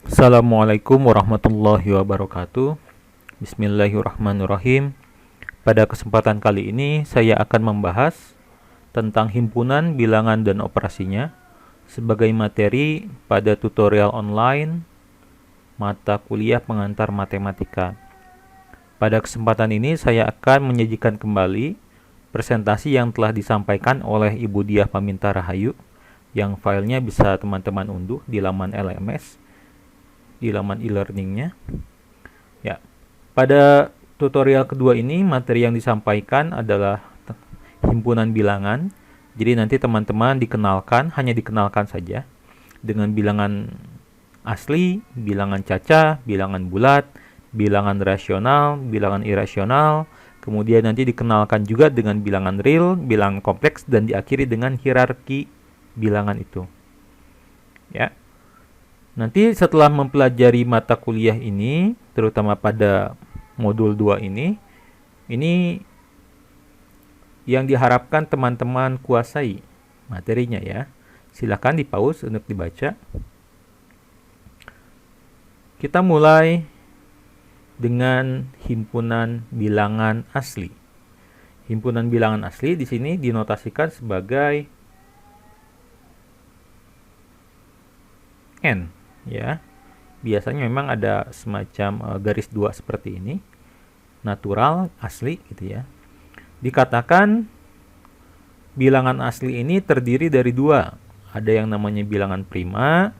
Assalamualaikum warahmatullahi wabarakatuh. Bismillahirrahmanirrahim. Pada kesempatan kali ini saya akan membahas tentang himpunan bilangan dan operasinya sebagai materi pada tutorial online mata kuliah pengantar matematika. Pada kesempatan ini saya akan menyajikan kembali presentasi yang telah disampaikan oleh Ibu Diah Paminta Rahayu, yang filenya bisa teman-teman unduh di laman LMS, di laman e-learningnya. Ya, pada tutorial kedua ini materi yang disampaikan adalah himpunan bilangan. Jadi nanti teman-teman hanya dikenalkan saja dengan bilangan asli, bilangan cacah, bilangan bulat, bilangan rasional, bilangan irasional. Kemudian nanti dikenalkan juga dengan bilangan real, bilangan kompleks, dan diakhiri dengan hierarki bilangan itu. Ya. Nanti setelah mempelajari mata kuliah ini, terutama pada modul 2 ini yang diharapkan teman-teman kuasai materinya ya. Silakan di-pause untuk dibaca. Kita mulai dengan himpunan bilangan asli. Himpunan bilangan asli di sini dinotasikan sebagai N. Ya, biasanya memang ada semacam garis dua seperti ini, natural, asli gitu ya. Dikatakan bilangan asli ini terdiri dari dua, ada yang namanya bilangan prima,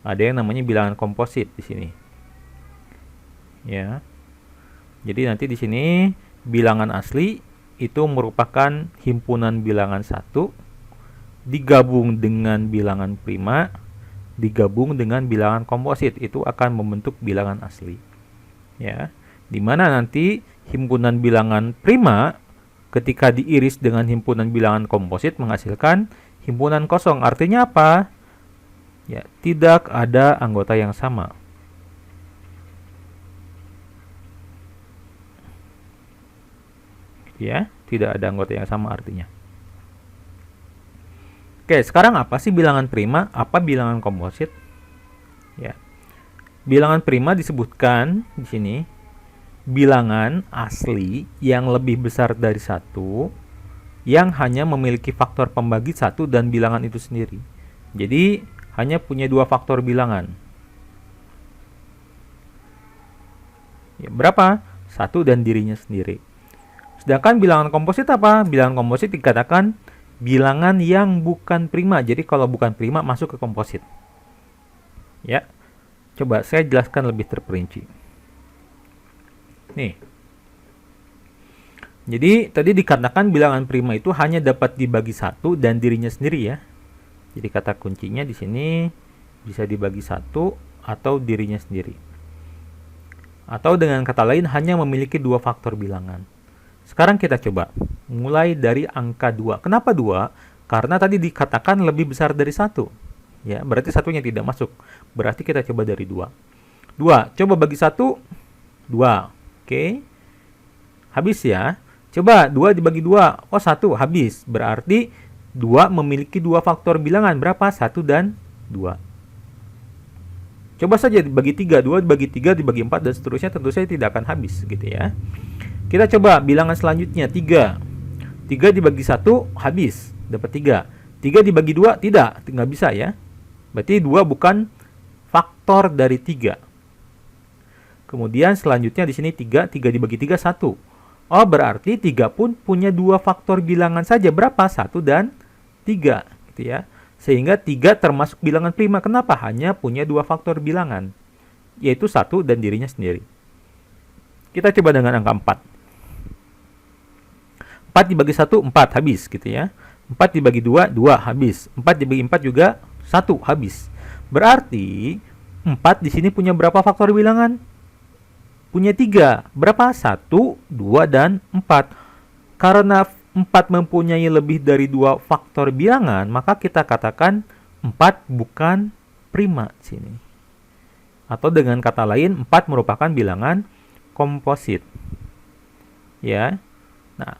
ada yang namanya bilangan komposit di sini. Ya, jadi nanti di sini bilangan asli itu merupakan himpunan bilangan satu digabung dengan bilangan prima digabung dengan bilangan komposit, itu akan membentuk bilangan asli. Ya, dimana nanti himpunan bilangan prima ketika diiris dengan himpunan bilangan komposit menghasilkan himpunan kosong. Artinya apa? Ya, tidak ada anggota yang sama. Ya, tidak ada anggota yang sama artinya. Oke, sekarang apa sih bilangan prima? Apa bilangan komposit? Ya. Bilangan prima disebutkan di sini bilangan asli yang lebih besar dari satu yang hanya memiliki faktor pembagi satu dan bilangan itu sendiri. Jadi hanya punya dua faktor bilangan. Ya, berapa? Satu dan dirinya sendiri. Sedangkan bilangan komposit apa? Bilangan komposit dikatakan bilangan yang bukan prima. Jadi kalau bukan prima masuk ke komposit. Ya. Coba saya jelaskan lebih terperinci. Nih. Jadi tadi dikatakan bilangan prima itu hanya dapat dibagi satu dan dirinya sendiri ya. Jadi kata kuncinya di sini bisa dibagi satu atau dirinya sendiri. Atau dengan kata lain hanya memiliki dua faktor bilangan. Sekarang kita coba mulai dari angka 2. Kenapa 2? Karena tadi dikatakan lebih besar dari 1. Ya, berarti satunya tidak masuk. Berarti kita coba dari 2. 2, coba bagi 1, 2. Oke. Habis ya. Coba 2 dibagi 2. Oh, 1 habis. Berarti 2 memiliki dua faktor bilangan. Berapa? 1 dan 2. Coba saja dibagi 3. 2 dibagi 3 dibagi 4 dan seterusnya, tentu saja tidak akan habis gitu ya. Kita coba bilangan selanjutnya 3. 3 dibagi 1 habis, dapat 3. 3 dibagi 2 tidak, nggak bisa ya. Berarti 2 bukan faktor dari 3. Kemudian selanjutnya di sini 3 dibagi 3 1. Oh, berarti 3 pun punya dua faktor bilangan saja. Berapa? 1 dan 3 gitu ya. Sehingga 3 termasuk bilangan prima. Kenapa? Hanya punya dua faktor bilangan, yaitu 1 dan dirinya sendiri. Kita coba dengan angka 4. 4 dibagi 1, 4 habis gitu ya. 4 dibagi 2, 2 habis. 4 dibagi 4 juga 1 habis. Berarti 4 di sini punya berapa faktor bilangan? Punya 3. Berapa? 1, 2 dan 4. Karena 4 mempunyai lebih dari 2 faktor bilangan, maka kita katakan 4 bukan prima di sini. Atau dengan kata lain 4 merupakan bilangan komposit. Ya. Nah,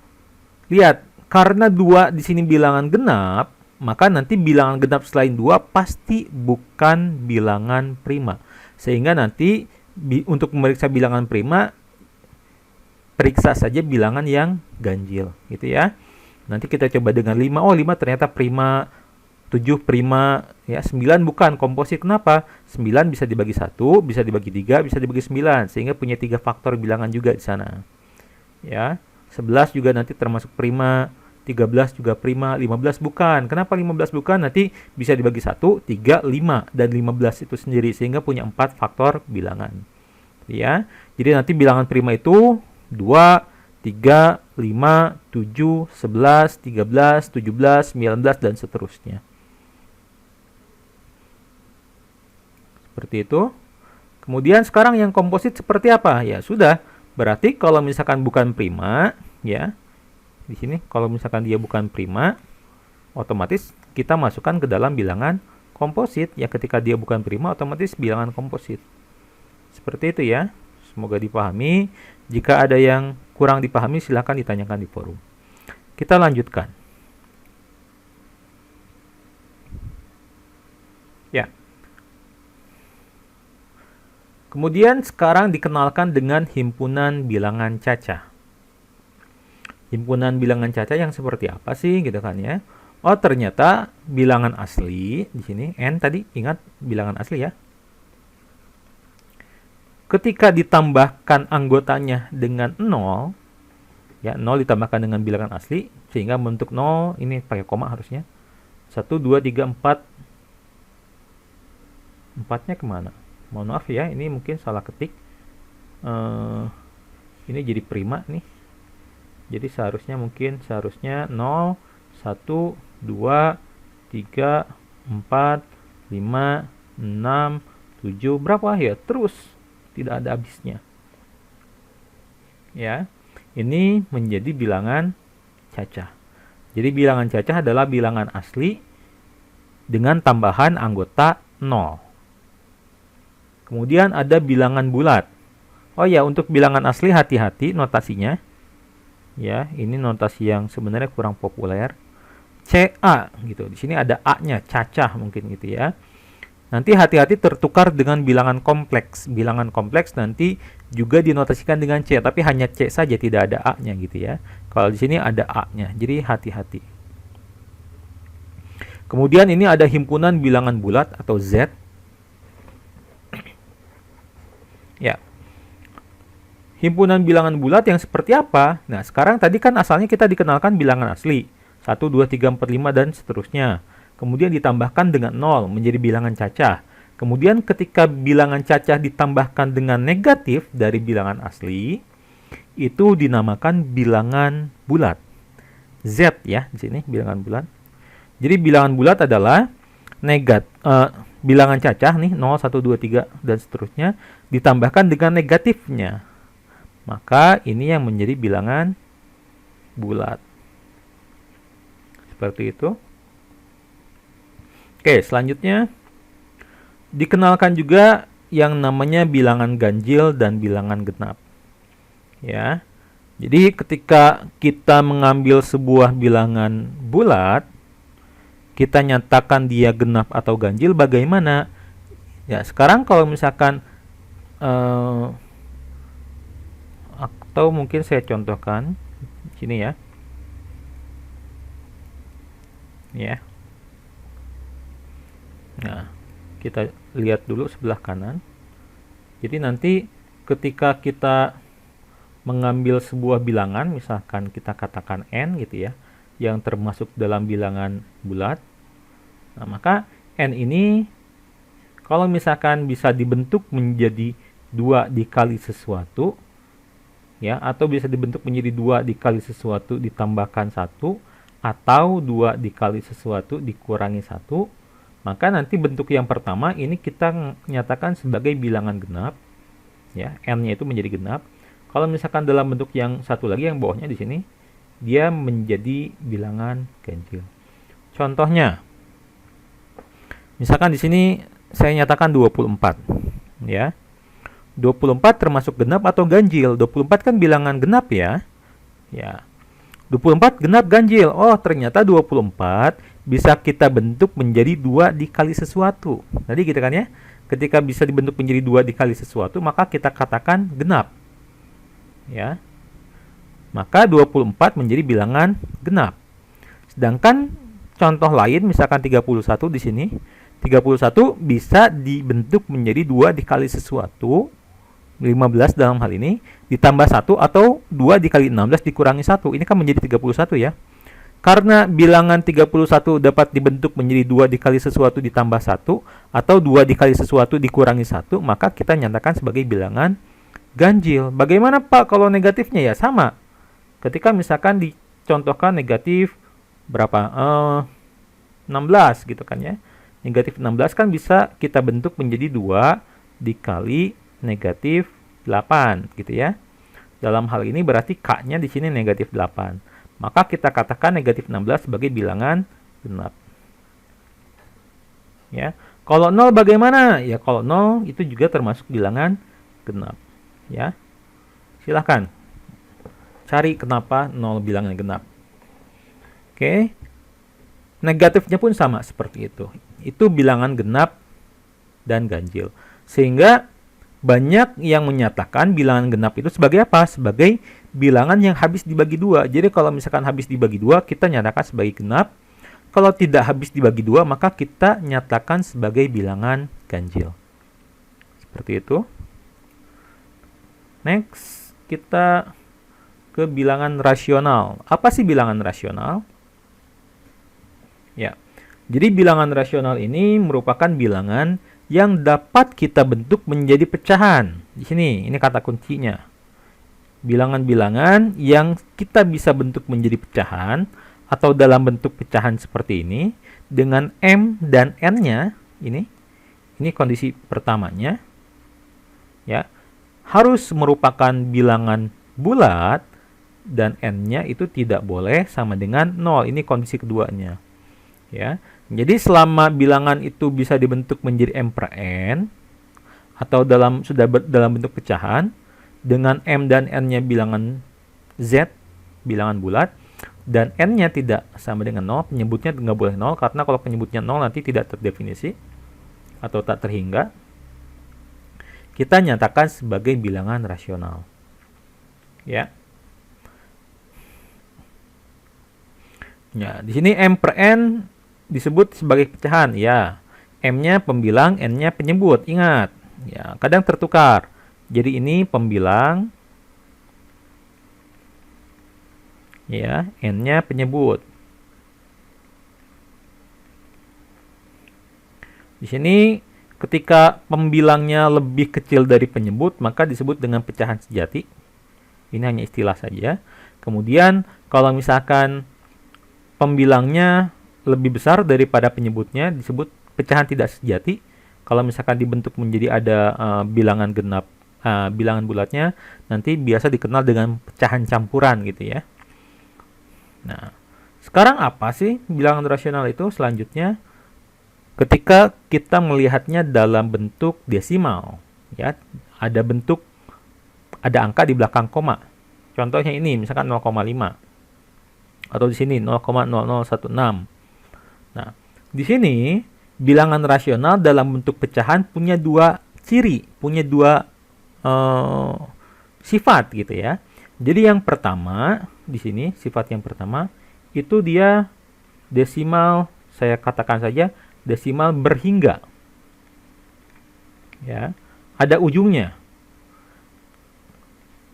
lihat, karena 2 di sini bilangan genap, maka nanti bilangan genap selain 2 pasti bukan bilangan prima. Sehingga nanti untuk memeriksa bilangan prima, periksa saja bilangan yang ganjil, gitu ya. Nanti kita coba dengan 5. Oh, 5 ternyata prima, 7 prima, ya. 9 bukan komposit. Kenapa? 9 bisa dibagi 1, bisa dibagi 3, bisa dibagi 9, sehingga punya 3 faktor bilangan juga di sana. Ya. 11 juga nanti termasuk prima, 13 juga prima, 15 bukan. Kenapa 15 bukan? Nanti bisa dibagi 1, 3, 5 dan 15 itu sendiri, sehingga punya 4 faktor bilangan. Ya. Jadi nanti bilangan prima itu 2, 3, 5, 7, 11, 13, 17, 19 dan seterusnya. Seperti itu. Kemudian sekarang yang komposit seperti apa? Ya sudah, berarti kalau misalkan bukan prima, ya. Di sini kalau misalkan dia bukan prima, otomatis kita masukkan ke dalam bilangan komposit. Ya, ketika dia bukan prima, otomatis bilangan komposit. Seperti itu ya. Semoga dipahami. Jika ada yang kurang dipahami, silahkan ditanyakan di forum. Kita lanjutkan. Ya. Kemudian sekarang dikenalkan dengan himpunan bilangan cacah. Himpunan bilangan cacah yang seperti apa sih, gitu kan ya? Oh, ternyata bilangan asli di sini n tadi, ingat bilangan asli ya. Ketika ditambahkan anggotanya dengan 0, ya 0 ditambahkan dengan bilangan asli sehingga membentuk 0, ini pakai koma harusnya. 1 2 3 4. 4-nya kemana? Mohon maaf ya, ini mungkin salah ketik. Ini jadi prima nih. Jadi seharusnya 0 1 2 3 4 5 6 7 berapa ya? Terus tidak ada habisnya. Ya. Ini menjadi bilangan cacah. Jadi bilangan cacah adalah bilangan asli dengan tambahan anggota 0. Kemudian ada bilangan bulat. Oh ya, untuk bilangan asli hati-hati notasinya. Ya, ini notasi yang sebenarnya kurang populer. CA gitu. Di sini ada A-nya, cacah mungkin gitu ya. Nanti hati-hati tertukar dengan bilangan kompleks. Bilangan kompleks nanti juga dinotasikan dengan C, tapi hanya C saja, tidak ada A-nya gitu ya. Kalau di sini ada A-nya, jadi hati-hati. Kemudian ini ada himpunan bilangan bulat atau Z. Ya. Himpunan bilangan bulat yang seperti apa? Nah, sekarang tadi kan asalnya kita dikenalkan bilangan asli. 1, 2, 3, 4, 5, dan seterusnya. Kemudian ditambahkan dengan 0 menjadi bilangan cacah. Kemudian ketika bilangan cacah ditambahkan dengan negatif dari bilangan asli, itu dinamakan bilangan bulat. Z ya, di sini bilangan bulat. Jadi bilangan bulat adalah bilangan cacah nih 0, 1, 2, 3 dan seterusnya ditambahkan dengan negatifnya. Maka ini yang menjadi bilangan bulat. Seperti itu. Oke, selanjutnya dikenalkan juga yang namanya bilangan ganjil dan bilangan genap. Ya. Jadi ketika kita mengambil sebuah bilangan bulat, kita nyatakan dia genap atau ganjil bagaimana? Ya, sekarang kalau misalkan atau mungkin saya contohkan sini ya. Ya. Nah, kita lihat dulu sebelah kanan. Jadi nanti ketika kita mengambil sebuah bilangan, misalkan kita katakan n gitu ya, yang termasuk dalam bilangan bulat. Nah, maka n ini kalau misalkan bisa dibentuk menjadi 2 dikali sesuatu, ya, atau bisa dibentuk menjadi 2 dikali sesuatu ditambahkan 1, atau 2 dikali sesuatu dikurangi 1, maka nanti bentuk yang pertama ini kita nyatakan sebagai bilangan genap, ya, n-nya itu menjadi genap. Kalau misalkan dalam bentuk yang satu lagi yang bawahnya di sini, dia menjadi bilangan ganjil. Contohnya, misalkan di sini saya nyatakan 24, ya. 24 termasuk genap atau ganjil? 24 kan bilangan genap ya. Ya. 24 genap ganjil. Oh, ternyata 24 bisa kita bentuk menjadi 2 dikali sesuatu. Tadi gitu kan ya. ketika bisa dibentuk menjadi 2 dikali sesuatu, maka kita katakan genap. Ya. Maka 24 menjadi bilangan genap. Sedangkan contoh lain misalkan 31 di sini, 31 bisa dibentuk menjadi 2 dikali sesuatu, 15 dalam hal ini, ditambah 1 atau 2 dikali 16 dikurangi 1. Ini kan menjadi 31 ya. Karena bilangan 31 dapat dibentuk menjadi 2 dikali sesuatu ditambah 1 atau 2 dikali sesuatu dikurangi 1, maka kita nyatakan sebagai bilangan ganjil. Bagaimana Pak kalau negatifnya? Ya sama. Ketika misalkan dicontohkan negatif berapa? 16 gitu kan ya. Negatif 16 kan bisa kita bentuk menjadi 2 dikali negatif 8 gitu ya. Dalam hal ini berarti K-nya di sini negatif 8. Maka kita katakan negatif 16 sebagai bilangan genap. Ya. Kalau 0 bagaimana? Ya kalau 0 itu juga termasuk bilangan genap. Ya. Silahkan cari kenapa 0 bilangan genap. Oke. Negatifnya pun sama seperti itu. Itu bilangan genap dan ganjil. Sehingga banyak yang menyatakan bilangan genap itu sebagai apa? Sebagai bilangan yang habis dibagi 2. Jadi kalau misalkan habis dibagi 2, kita nyatakan sebagai genap. Kalau tidak habis dibagi 2, maka kita nyatakan sebagai bilangan ganjil. Seperti itu. Next, kita ke bilangan rasional. Apa sih bilangan rasional? Ya. Jadi bilangan rasional ini merupakan bilangan yang dapat kita bentuk menjadi pecahan. Di sini, ini kata kuncinya. Bilangan-bilangan yang kita bisa bentuk menjadi pecahan atau dalam bentuk pecahan seperti ini dengan M dan N-nya, ini kondisi pertamanya. Ya. Harus merupakan bilangan bulat dan N-nya itu tidak boleh sama dengan 0. Ini kondisi keduanya. Ya. Jadi selama bilangan itu bisa dibentuk menjadi M per N atau sudah dalam bentuk pecahan dengan M dan N-nya bilangan Z, bilangan bulat, dan N-nya tidak sama dengan 0, penyebutnya nggak boleh 0 karena kalau penyebutnya 0 nanti tidak terdefinisi atau tak terhingga. Kita nyatakan sebagai bilangan rasional. Ya. Ya, di sini M per N disebut sebagai pecahan, ya. M-nya pembilang, N-nya penyebut. Ingat, ya, kadang tertukar. Jadi ini pembilang, ya, N-nya penyebut. Di sini ketika pembilangnya lebih kecil dari penyebut, maka disebut dengan pecahan sejati. Ini hanya istilah saja. Kemudian kalau misalkan pembilangnya lebih besar daripada penyebutnya, disebut pecahan tidak sejati. Kalau misalkan dibentuk menjadi ada bilangan genap, bilangan bulatnya, nanti biasa dikenal dengan pecahan campuran gitu ya. Nah, sekarang apa sih bilangan rasional itu? Selanjutnya, ketika kita melihatnya dalam bentuk desimal, ya, ada angka di belakang koma. Contohnya ini, misalkan 0,5. Atau di sini 0,0016. Nah, di sini bilangan rasional dalam bentuk pecahan punya dua ciri, punya dua sifat gitu ya. Jadi yang pertama di sini, sifat yang pertama itu dia desimal, saya katakan saja desimal berhingga. Ya, ada ujungnya.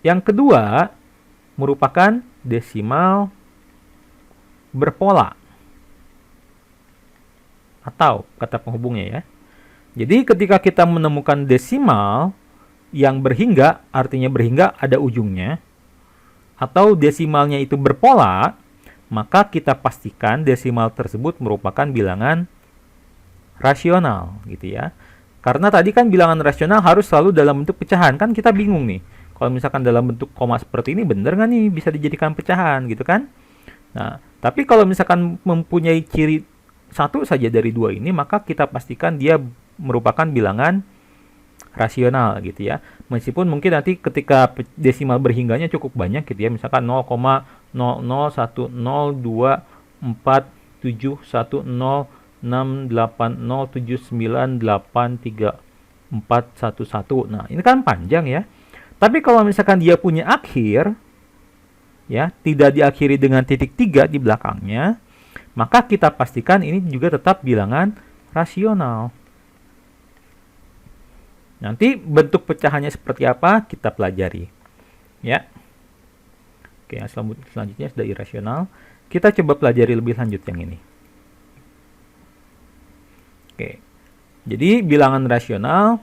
Yang kedua merupakan desimal berpola atau kata penghubungnya ya. Jadi ketika kita menemukan desimal yang berhingga, artinya berhingga ada ujungnya, atau desimalnya itu berpola, maka kita pastikan desimal tersebut merupakan bilangan rasional gitu ya. Karena tadi kan bilangan rasional harus selalu dalam bentuk pecahan, kan kita bingung nih. Kalau misalkan dalam bentuk koma seperti ini bener nggak nih bisa dijadikan pecahan gitu kan? Nah, tapi kalau misalkan mempunyai ciri satu saja dari dua ini, maka kita pastikan dia merupakan bilangan rasional gitu ya. Meskipun mungkin nanti ketika desimal berhingganya cukup banyak gitu ya, misalkan 0,0010247106807983 411. Nah, ini kan panjang ya. Tapi kalau misalkan dia punya akhir, ya, tidak diakhiri dengan titik 3 di belakangnya, maka kita pastikan ini juga tetap bilangan rasional. Nanti bentuk pecahannya seperti apa kita pelajari. Ya. Oke, selanjutnya sudah irasional. Kita coba pelajari lebih lanjut yang ini. Oke. Jadi bilangan rasional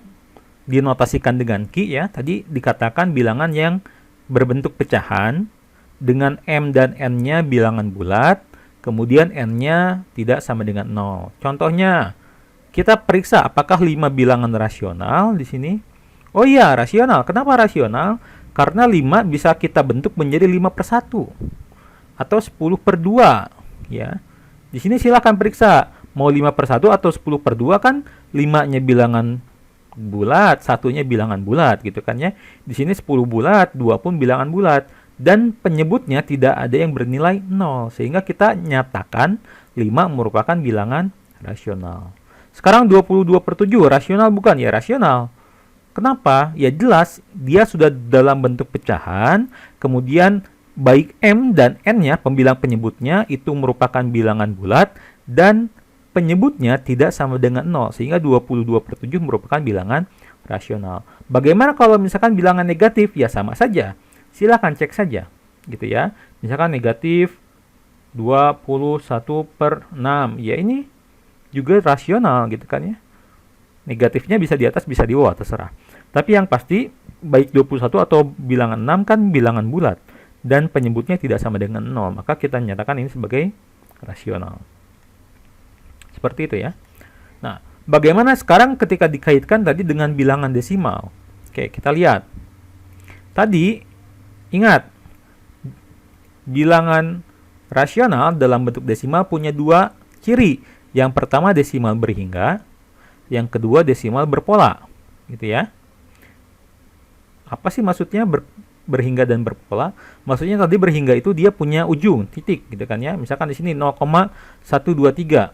dinotasikan dengan Ki ya. Tadi dikatakan bilangan yang berbentuk pecahan dengan M dan N-nya bilangan bulat, kemudian N-nya tidak sama dengan 0. Contohnya, kita periksa apakah 5 bilangan rasional di sini. Oh iya, rasional. Kenapa rasional? Karena 5 bisa kita bentuk menjadi 5/1 atau 10/2 ya. Di sini silakan periksa mau 5/1 atau 10/2 kan 5-nya bilangan bulat, 1-nya bilangan bulat gitu kan ya. Di sini 10 bulat, 2 pun bilangan bulat dan penyebutnya tidak ada yang bernilai 0 sehingga kita nyatakan 5 merupakan bilangan rasional. Sekarang 22/7 rasional bukan? Ya rasional. Kenapa? Ya jelas dia sudah dalam bentuk pecahan, kemudian baik M dan N-nya pembilang penyebutnya itu merupakan bilangan bulat dan penyebutnya tidak sama dengan 0 sehingga 22/7 merupakan bilangan rasional. Bagaimana kalau misalkan bilangan negatif? Ya sama saja. Silakan cek saja gitu ya. Misalkan negatif 21/6. Ya ini juga rasional gitu kan ya. Negatifnya bisa di atas bisa di bawah terserah. Tapi yang pasti baik 21 atau bilangan 6 kan bilangan bulat dan penyebutnya tidak sama dengan 0, maka kita nyatakan ini sebagai rasional. Seperti itu ya. Nah, bagaimana sekarang ketika dikaitkan tadi dengan bilangan desimal? Oke, kita lihat. Tadi, ingat, bilangan rasional dalam bentuk desimal punya 2 ciri. Yang pertama desimal berhingga, yang kedua desimal berpola. Gitu ya. Apa sih maksudnya berhingga dan berpola? Maksudnya tadi berhingga itu dia punya ujung, titik gitu kan ya. Misalkan di sini 0,123.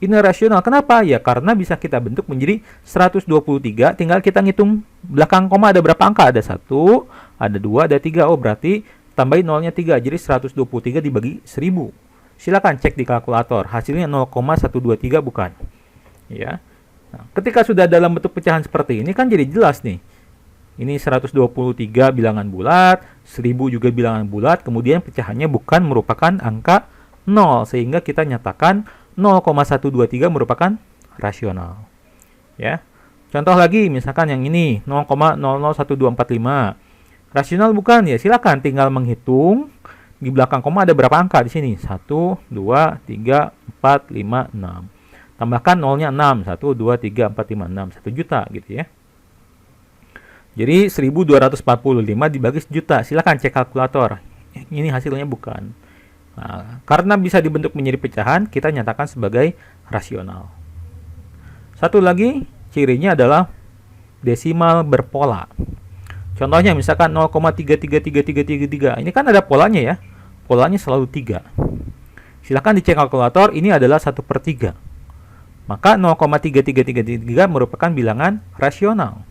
Ini rasional. Kenapa? Ya karena bisa kita bentuk menjadi 123. Tinggal kita ngitung belakang koma ada berapa angka? Ada 1, ada 2, ada 3. Oh berarti tambahin nolnya 3. Jadi 123 dibagi 1000. Silakan cek di kalkulator. Hasilnya 0,123 bukan? Ya. Nah, ketika sudah dalam bentuk pecahan seperti ini kan jadi jelas nih. Ini 123 bilangan bulat, 1000 juga bilangan bulat, kemudian pecahannya bukan merupakan angka 0 sehingga kita nyatakan 0,123 merupakan rasional. Ya. Contoh lagi misalkan yang ini 0,001245. Rasional bukan? Ya silakan tinggal menghitung di belakang koma ada berapa angka di sini? 1 2 3 4 5 6. Tambahkan nolnya 6. 1 2 3 4 5 6. 1 juta gitu ya. Jadi 1245 dibagi 1 juta. Silakan cek kalkulator. Ini hasilnya bukan. Nah, karena bisa dibentuk menjadi pecahan, kita nyatakan sebagai rasional. Satu lagi, cirinya adalah desimal berpola. Contohnya misalkan 0,333333. Ini kan ada polanya ya. Polanya selalu 3. Silakan dicek kalkulator, ini adalah 1/3. Maka 0,3333 merupakan bilangan rasional.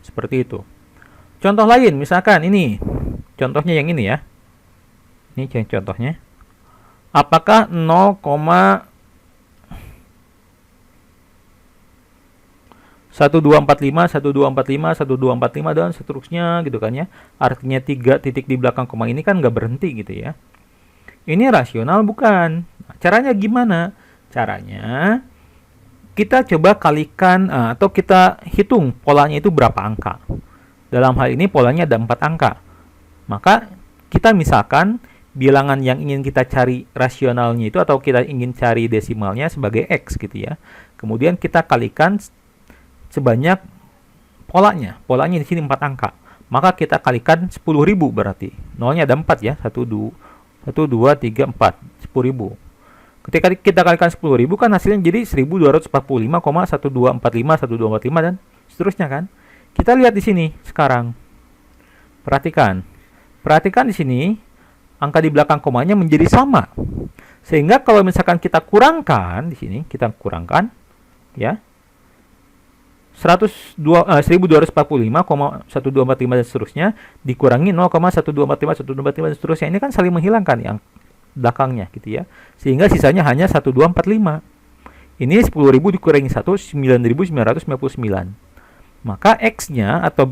Seperti itu. Contoh lain, misalkan ini. Contohnya yang ini ya. Ini contohnya. Apakah 0,1245, 1245, 1245 dan seterusnya gitu kan ya. Artinya 3 titik di belakang koma ini kan nggak berhenti gitu ya. Ini rasional bukan? Nah, caranya gimana? Caranya kita coba kalikan atau kita hitung polanya itu berapa angka. Dalam hal ini polanya ada 4 angka. Maka kita misalkan bilangan yang ingin kita cari rasionalnya itu atau kita ingin cari desimalnya sebagai X gitu ya. Kemudian kita kalikan sebanyak polanya. Polanya di sini 4 angka. Maka kita kalikan 10.000 berarti. Nolnya ada 4 ya. 1, 2, 3, 4. 10.000. Ketika kita kalikan 10.000 kan hasilnya jadi 1245,1245, 1245 dan seterusnya kan. Kita lihat di sini sekarang. Perhatikan. Perhatikan di sini, angka di belakang komanya menjadi sama. Sehingga kalau misalkan kita kurangkan di sini, kita kurangkan ya. 1245,1245 dan seterusnya dikurangi 0,1245 dan seterusnya. Ini kan saling menghilangkan yang belakangnya gitu ya. Sehingga sisanya hanya 1245. Ini 10.000 dikurangi 1, 9.999. Maka X-nya atau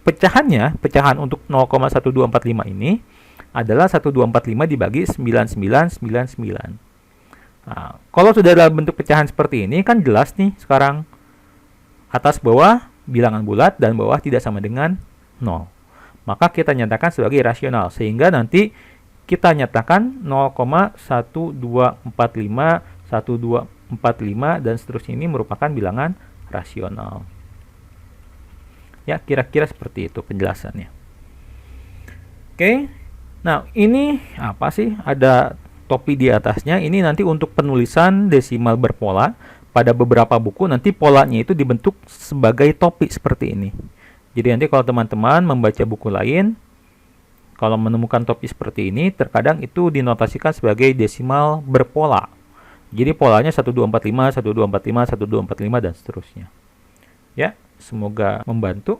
pecahan untuk 0,1245 ini adalah 1245 dibagi 9999. Nah, kalau sudah dalam bentuk pecahan seperti ini kan jelas nih sekarang. Atas bawah bilangan bulat dan bawah tidak sama dengan 0. Maka kita nyatakan sebagai rasional. Sehingga nanti kita nyatakan 0,1245, 1245 dan seterusnya ini merupakan bilangan rasional. Ya, kira-kira seperti itu penjelasannya. Oke. Nah, ini apa sih? Ada topi di atasnya. Ini nanti untuk penulisan desimal berpola. Pada beberapa buku nanti polanya itu dibentuk sebagai topi seperti ini. Jadi nanti kalau teman-teman membaca buku lain, kalau menemukan topi seperti ini, terkadang itu dinotasikan sebagai desimal berpola. Jadi polanya 1245, 1245, 1245 dan seterusnya. Ya, semoga membantu.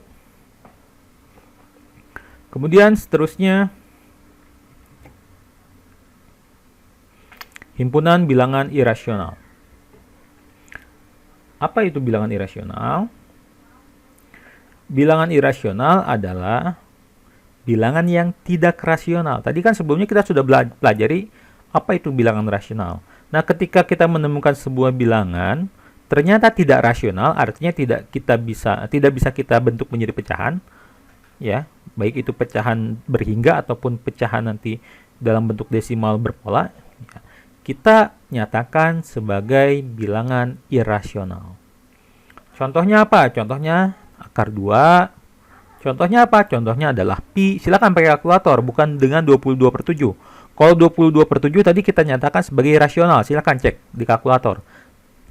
Kemudian seterusnya himpunan bilangan irasional. Apa itu bilangan irasional? Bilangan irasional adalah bilangan yang tidak rasional. Tadi kan sebelumnya kita sudah pelajari apa itu bilangan rasional. Nah, ketika kita menemukan sebuah bilangan ternyata tidak rasional, artinya tidak bisa kita bentuk menjadi pecahan, ya, baik itu pecahan berhingga ataupun pecahan nanti dalam bentuk desimal berpola. Ya, kita nyatakan sebagai bilangan irasional. Contohnya apa? Contohnya akar 2. Contohnya apa? Contohnya adalah pi. Silakan pakai kalkulator, bukan dengan 22/7. Kalau 22/7 tadi kita nyatakan sebagai rasional, silakan cek di kalkulator.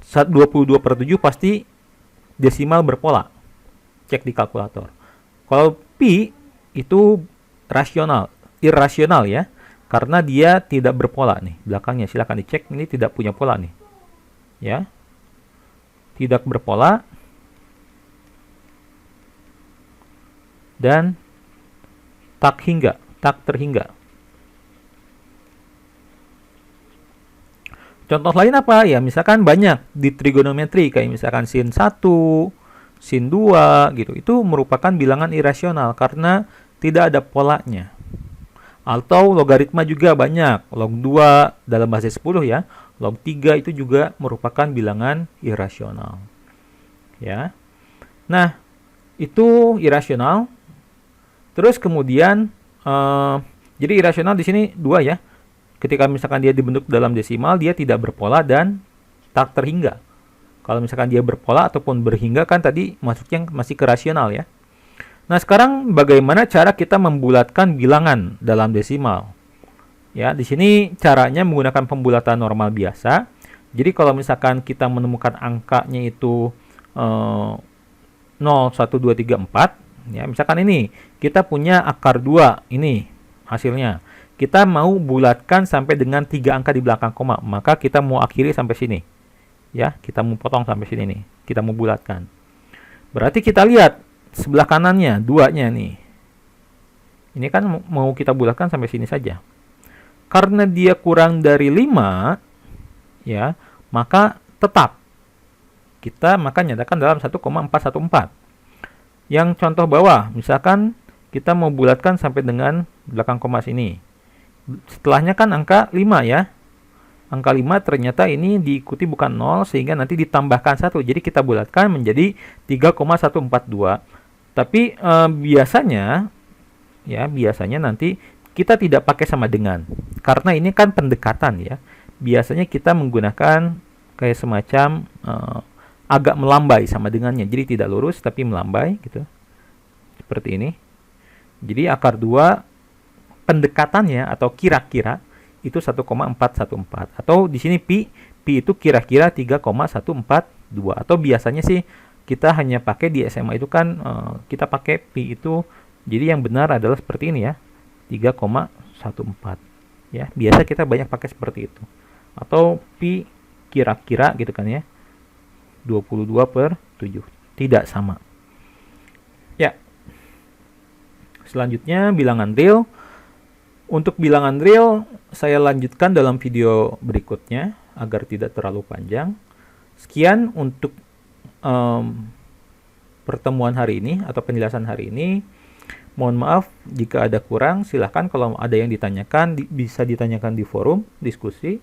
22/7 pasti desimal berpola. Cek di kalkulator. Kalau pi itu rasional, irasional ya. Karena dia tidak berpola nih. Belakangnya silakan dicek, ini tidak punya pola nih. Ya. Tidak berpola. Dan tak terhingga. Contoh lain apa? Ya, misalkan banyak di trigonometri kayak misalkan sin 1, sin 2 gitu. Itu merupakan bilangan irasional karena tidak ada polanya. Atau logaritma juga banyak, log 2 dalam bahasa 10 ya, log 3 itu juga merupakan bilangan irasional. Ya. Nah, itu irasional. Terus kemudian jadi irasional di sini 2 ya. Ketika misalkan dia dibentuk dalam desimal, dia tidak berpola dan tak terhingga. Kalau misalkan dia berpola ataupun berhingga kan tadi masuknya masih ke rasional ya. Nah, sekarang bagaimana cara kita membulatkan bilangan dalam desimal? Ya, di sini caranya menggunakan pembulatan normal biasa. Jadi kalau misalkan kita menemukan angkanya itu 0, 1, 2, 3, 4, ya, misalkan ini kita punya akar 2 ini hasilnya. Kita mau bulatkan sampai dengan 3 angka di belakang koma, maka kita mau akhiri sampai sini. Ya, kita mau potong sampai sini nih. Kita mau bulatkan. Berarti kita lihat sebelah kanannya, 2-nya nih. Ini kan mau kita bulatkan sampai sini saja. Karena dia kurang dari 5, ya, maka tetap kita nyatakan dalam 1,414. Yang contoh bawah, misalkan kita mau bulatkan sampai dengan belakang koma sini. Setelahnya kan angka 5 ya. Angka 5 ternyata ini diikuti bukan 0 sehingga nanti ditambahkan 1. Jadi kita bulatkan menjadi 3,142. Tapi biasanya nanti kita tidak pakai sama dengan. Karena ini kan pendekatan ya. Biasanya kita menggunakan kayak semacam agak melambai sama dengannya. Jadi tidak lurus tapi melambai gitu. Seperti ini. Jadi akar 2 pendekatannya atau kira-kira itu 1,414 atau di sini pi itu kira-kira 3,142 atau biasanya sih kita hanya pakai di SMA itu kan kita pakai pi itu, jadi yang benar adalah seperti ini ya, 3,14 ya. Biasa kita banyak pakai seperti itu atau pi kira-kira gitu kan ya. 22/7. Tidak sama. Ya. Selanjutnya bilangan real. Untuk bilangan real saya lanjutkan dalam video berikutnya agar tidak terlalu panjang. Sekian untuk pertemuan hari ini atau penjelasan hari ini. Mohon maaf jika ada kurang, silahkan kalau ada yang ditanyakan bisa ditanyakan di forum diskusi.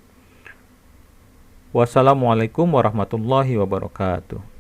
Wassalamualaikum warahmatullahi wabarakatuh.